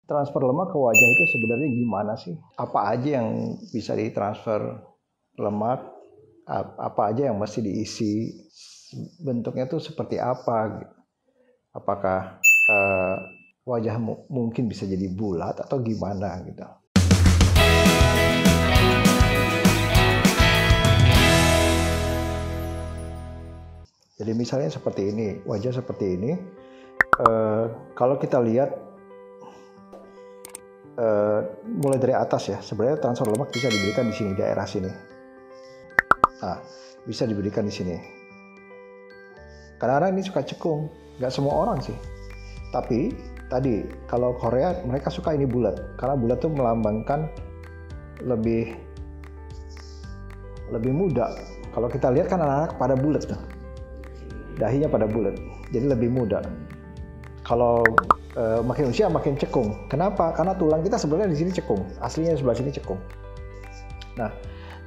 Transfer lemak ke wajah itu sebenarnya gimana sih? Apa aja yang bisa ditransfer lemak? Apa aja yang mesti diisi? Bentuknya tuh seperti apa? Apakah wajah mungkin bisa jadi bulat atau gimana gitu? Jadi misalnya seperti ini, wajah seperti ini. Kalau kita lihat mulai dari atas ya, sebenarnya transfer lemak bisa diberikan di sini, daerah sini. Nah, bisa diberikan di sini. Karena ini suka cekung, nggak semua orang sih. Tapi tadi kalau Korea mereka suka ini bulat, karena bulat tuh melambangkan lebih muda. Kalau kita lihat kan anak-anak pada bulat tuh, dahinya pada bulat, jadi lebih muda. Kalau makin usia makin cekung. Kenapa? Karena tulang kita sebenarnya di sini cekung, aslinya sebelah sini cekung. Nah,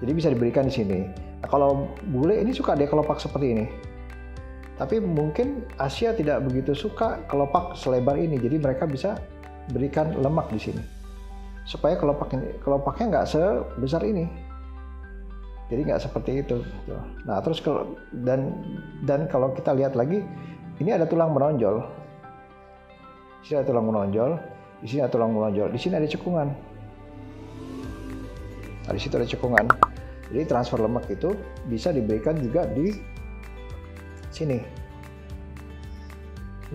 jadi bisa diberikan di sini. Nah, kalau bule ini suka dia kelopak seperti ini. Tapi mungkin Asia tidak begitu suka kelopak selebar ini, jadi mereka bisa berikan lemak di sini supaya kelopaknya nggak sebesar ini, jadi nggak seperti itu. Nah terus dan kalau kita lihat lagi, ini ada tulang menonjol, di sini ada tulang menonjol, di sini ada tulang menonjol, di sini ada cekungan, nah, di situ ada cekungan. Jadi transfer lemak itu bisa diberikan juga di sini,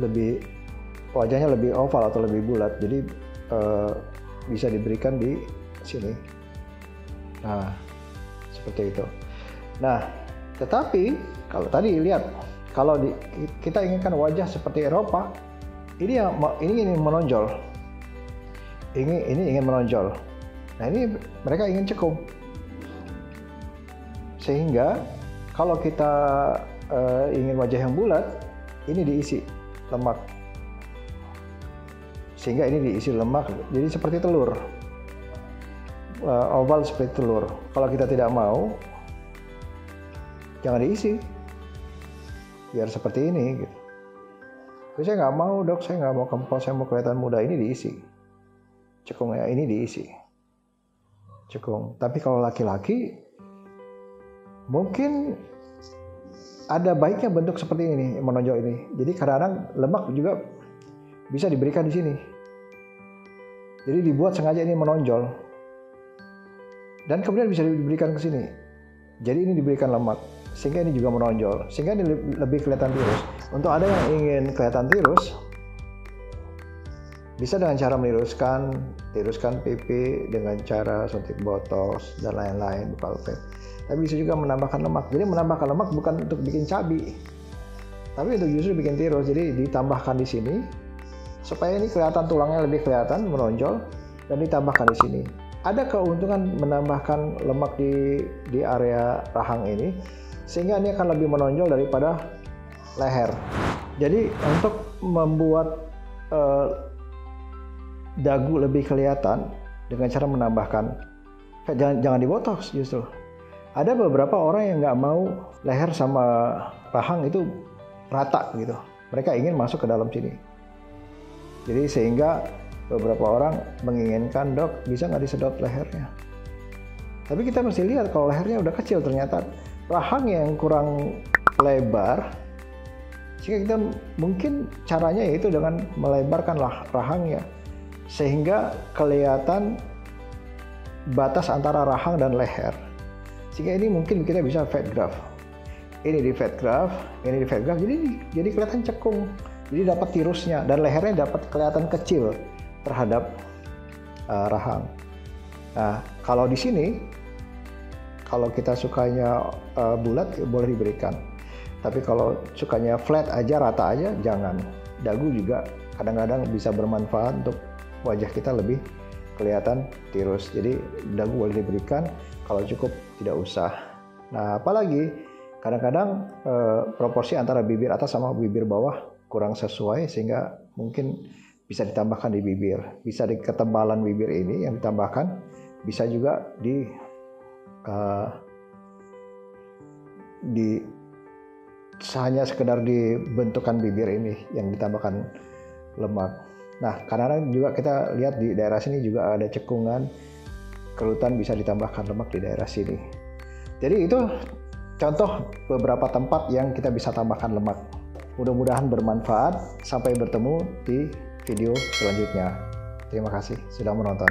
lebih wajahnya lebih oval atau lebih bulat, jadi bisa diberikan di sini. Nah seperti itu. Nah tetapi kalau tadi lihat, kalau kita inginkan wajah seperti Eropa, ini ingin menonjol, ini ingin menonjol. Nah ini mereka ingin cekung, sehingga kalau kita ingin wajah yang bulat, ini diisi lemak, sehingga ini diisi lemak, jadi seperti telur, oval seperti telur. Kalau kita tidak mau, jangan diisi, biar seperti ini gitu. Tapi saya nggak mau, dok, saya nggak mau kempal, saya mau kelihatan muda, ini diisi cekungnya, ini diisi cekung. Tapi kalau laki-laki mungkin ada baiknya bentuk seperti ini, menonjol ini. Jadi kadang-kadang lemak juga bisa diberikan di sini. Jadi dibuat sengaja ini menonjol, dan kemudian bisa diberikan ke sini. Jadi ini diberikan lemak, sehingga ini juga menonjol, sehingga ini lebih kelihatan tirus. Untuk ada yang ingin kelihatan tirus, bisa dengan cara tiruskan pipi dengan cara suntik botox dan lain-lain, palpate. Tapi bisa juga menambahkan lemak. Jadi menambahkan lemak bukan untuk bikin cabi, tapi untuk justru bikin tirus. Jadi ditambahkan di sini supaya ini kelihatan, tulangnya lebih kelihatan menonjol, dan ditambahkan di sini. Ada keuntungan menambahkan lemak di area rahang ini, sehingga ini akan lebih menonjol daripada leher. Jadi untuk membuat dagu lebih kelihatan dengan cara menambahkan, jangan dibotox justru. Ada beberapa orang yang nggak mau leher sama rahang itu rata gitu. Mereka ingin masuk ke dalam sini. Jadi sehingga beberapa orang menginginkan, dok, bisa nggak disedot lehernya? Tapi kita mesti lihat, kalau lehernya udah kecil, ternyata rahang yang kurang lebar, sehingga kita mungkin caranya yaitu dengan melebarkan rahangnya, sehingga kelihatan batas antara rahang dan leher. Sehingga ini mungkin kita bisa fat graft. Ini di fat graft, ini di fat graft, jadi kelihatan cekung. Jadi dapat tirusnya, dan lehernya dapat kelihatan kecil terhadap rahang. Nah, kalau di sini, kalau kita sukanya bulat, boleh diberikan. Tapi kalau sukanya flat aja, rata aja, jangan. Dagu juga kadang-kadang bisa bermanfaat untuk wajah kita lebih kelihatan tirus. Jadi dagu boleh diberikan, kalau cukup tidak usah. Nah, apalagi kadang-kadang proporsi antara bibir atas sama bibir bawah kurang sesuai, sehingga mungkin bisa ditambahkan di bibir. Bisa di ketebalan bibir ini yang ditambahkan, bisa juga di hanya sekedar dibentukan bibir ini yang ditambahkan lemak. Nah, kadang-kadang juga kita lihat di daerah sini juga ada cekungan, kerutan bisa ditambahkan lemak di daerah sini. Jadi itu contoh beberapa tempat yang kita bisa tambahkan lemak. Mudah-mudahan bermanfaat. Sampai bertemu di video selanjutnya. Terima kasih sudah menonton.